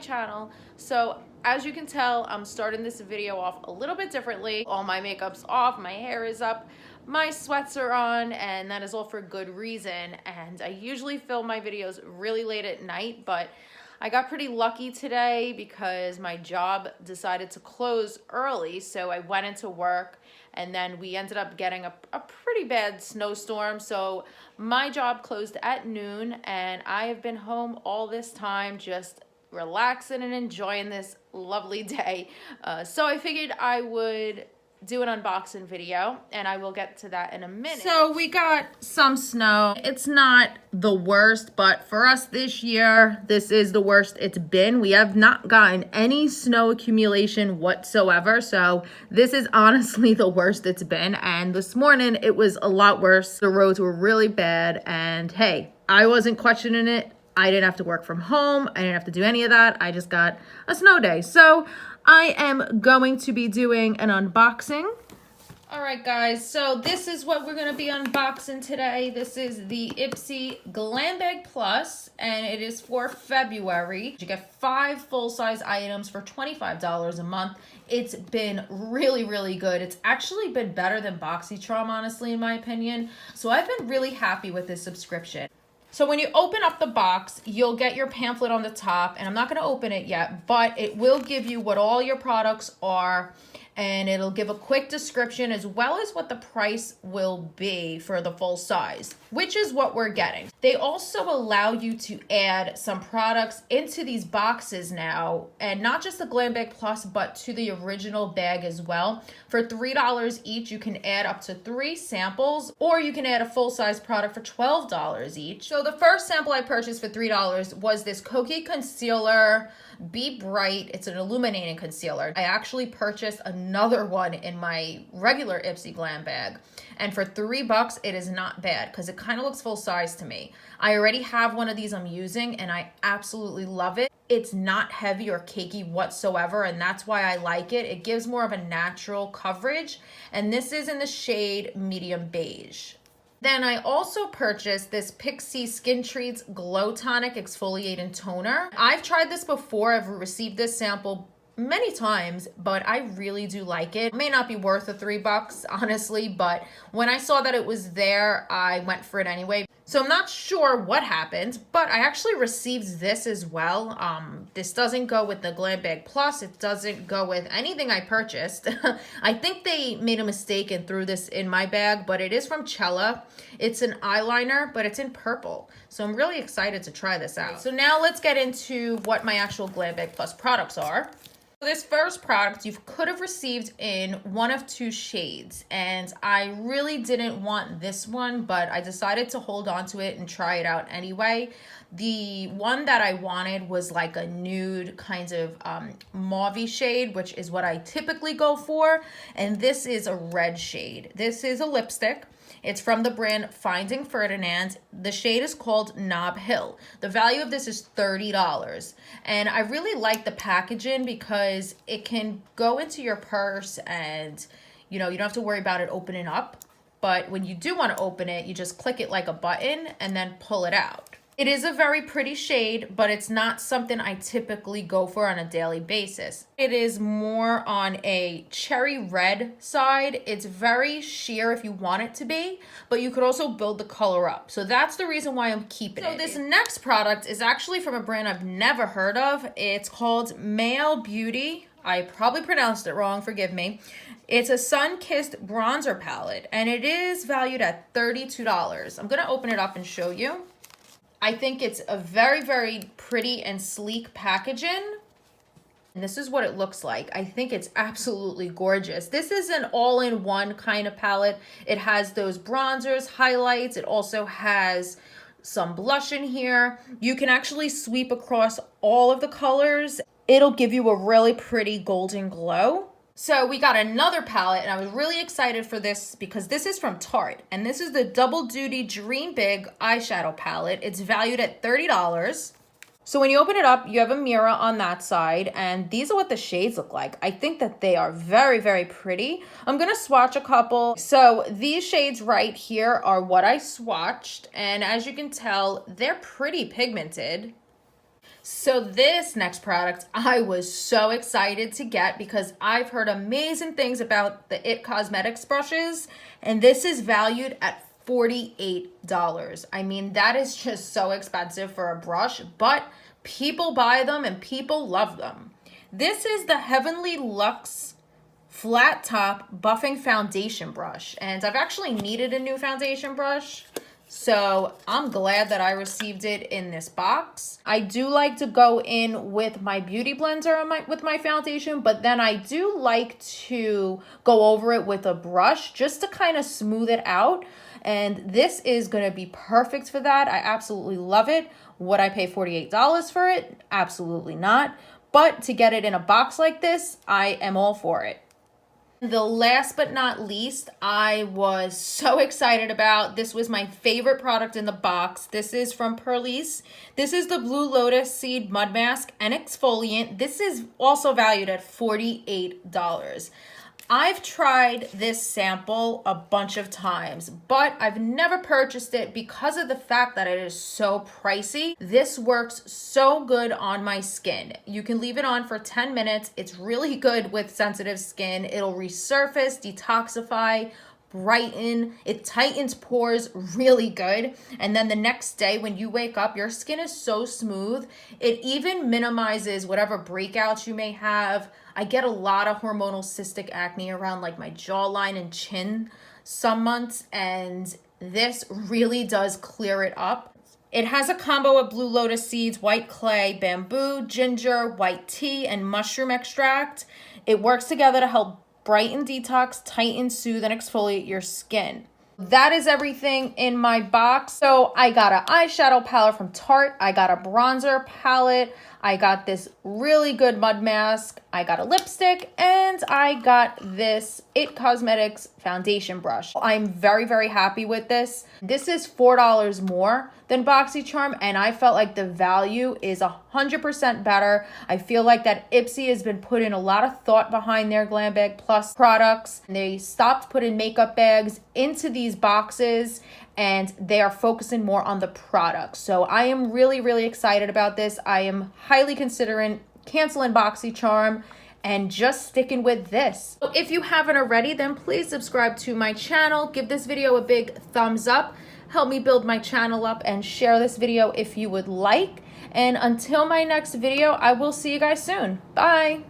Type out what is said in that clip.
channel. So as you can tell, I'm starting this video off a little bit differently. All my makeup's off, my hair is up, my sweats are on, and that is all for good reason. And I usually film my videos really late at night, but I got pretty lucky today because my job decided to close early, so I went into work and then we ended up getting a pretty bad snowstorm. So my job closed at noon and I have been home all this time just relaxing and enjoying this lovely day. So I figured I would do an unboxing video and I will get to that in a minute. So we got some snow. It's not the worst, but for us this year, this is the worst it's been. We have not gotten any snow accumulation whatsoever. So this is honestly the worst it's been. And this morning it was a lot worse. The roads were really bad and hey, I wasn't questioning it. I didn't have to work from home. I didn't have to do any of that. I just got a snow day. So I am going to be doing an unboxing. All right, guys, so this is what we're gonna be unboxing today. This is the Ipsy Glam Bag Plus, and it is for February. You get 5 full-size items for $25 a month. It's been really, really good. It's actually been better than Boxycharm, honestly, in my opinion. So I've been really happy with this subscription. So when you open up the box, you'll get your pamphlet on the top, and I'm not going to open it yet, but it will give you what all your products are, and it'll give a quick description as well as what the price will be for the full size, which is what we're getting. They also allow you to add some products into these boxes now, and not just the Glam Bag Plus, but to the original bag as well. For $3 each, you can add up to 3 samples, or you can add a full-size product for $12 each. So the first sample I purchased for $3 was this Kokie Concealer Be Bright. It's an illuminating concealer. I actually purchased another one in my regular Ipsy Glam bag. And for $3, it is not bad because it kind of looks full size to me. I already have one of these I'm using and I absolutely love it. It's not heavy or cakey whatsoever, and that's why I like it. It gives more of a natural coverage, and this is in the shade medium beige. Then I also purchased this Pixi Skin Treats Glow Tonic Exfoliating Toner. I've tried this before. I've received this sample many times, but I really do like it. It may not be worth the $3, honestly, but when I saw that it was there, I went for it anyway. So I'm not sure what happened, but I actually received this as well. This doesn't go with the Glam Bag Plus. It doesn't go with anything I purchased. I think they made a mistake and threw this in my bag, but it is from Cella. It's an eyeliner, but it's in purple. So I'm really excited to try this out. So now let's get into what my actual Glam Bag Plus products are. This first product you could have received in one of 2 shades, and I really didn't want this one, but I decided to hold on to it and try it out anyway. The one that I wanted was like a nude kind of mauve shade, which is what I typically go for, and this is a red shade. This is a lipstick. It's from the brand Finding Ferdinand. The shade is called Knob Hill. The value of this is $30. And I really like the packaging because it can go into your purse and, you know, you don't have to worry about it opening up. But when you do want to open it, you just click it like a button and then pull it out. It is a very pretty shade, but it's not something I typically go for on a daily basis. It is more on a cherry red side. It's very sheer if you want it to be, but you could also build the color up. So that's the reason why I'm keeping it. So this next product is actually from a brand I've never heard of. It's called Allure Beauty. I probably pronounced it wrong, forgive me. It's a sun-kissed bronzer palette, and it is valued at $32. I'm gonna open it up and show you. I think it's a very, very pretty and sleek packaging. And this is what it looks like. I think it's absolutely gorgeous. This is an all-in-one kind of palette. It has those bronzers, highlights. It also has some blush in here. You can actually sweep across all of the colors. It'll give you a really pretty golden glow. So we got another palette, and I was really excited for this because this is from Tarte, and this is the Double Duty Dream Big eyeshadow palette. It's valued at $30. So when you open it up, you have a mirror on that side, and these are what the shades look like. I think that they are very, very pretty. I'm gonna swatch a couple. So these shades right here are what I swatched, and as you can tell, they're pretty pigmented. So this next product I was so excited to get because I've heard amazing things about the It Cosmetics brushes, and this is valued at $48. I mean, that is just so expensive for a brush, but people buy them and people love them. This is the Heavenly Luxe flat top buffing foundation brush, and I've actually needed a new foundation brush, so I'm glad that I received it in this box. I do like to go in with my beauty blender with my foundation, but then I do like to go over it with a brush just to kind of smooth it out. And this is going to be perfect for that. I absolutely love it. Would I pay $48 for it? Absolutely not. But to get it in a box like this, I am all for it. The last but not least, I was so excited about. This was my favorite product in the box. This is from Purlisse. This is the Blue Lotus Seed Mud Mask and Exfoliant. This is also valued at $48. I've tried this sample a bunch of times, but I've never purchased it because of the fact that it is so pricey. This works so good on my skin. You can leave it on for 10 minutes. It's really good with sensitive skin. It'll resurface, detoxify, brighten, it tightens pores really good. And then the next day when you wake up, your skin is so smooth. It even minimizes whatever breakouts you may have. I get a lot of hormonal cystic acne around like my jawline and chin some months, and this really does clear it up. It has a combo of blue lotus seeds, white clay, bamboo, ginger, white tea, and mushroom extract. It works together to help brighten, detox, tighten, soothe, and exfoliate your skin. That is everything in my box. So I got an eyeshadow palette from Tarte. I got a bronzer palette. I got this really good mud mask. I got a lipstick, and I got this It Cosmetics foundation brush. I'm very, very happy with this. This is $4 more than Boxycharm, and I felt like the value is 100% better. I feel like that Ipsy has been putting a lot of thought behind their Glam Bag Plus products. They stopped putting makeup bags into these boxes, and they are focusing more on the product. So I am really, really excited about this. I am highly considering canceling Boxycharm and just sticking with this. So if you haven't already, then please subscribe to my channel. Give this video a big thumbs up. Help me build my channel up, and share this video if you would like. And until my next video, I will see you guys soon. Bye.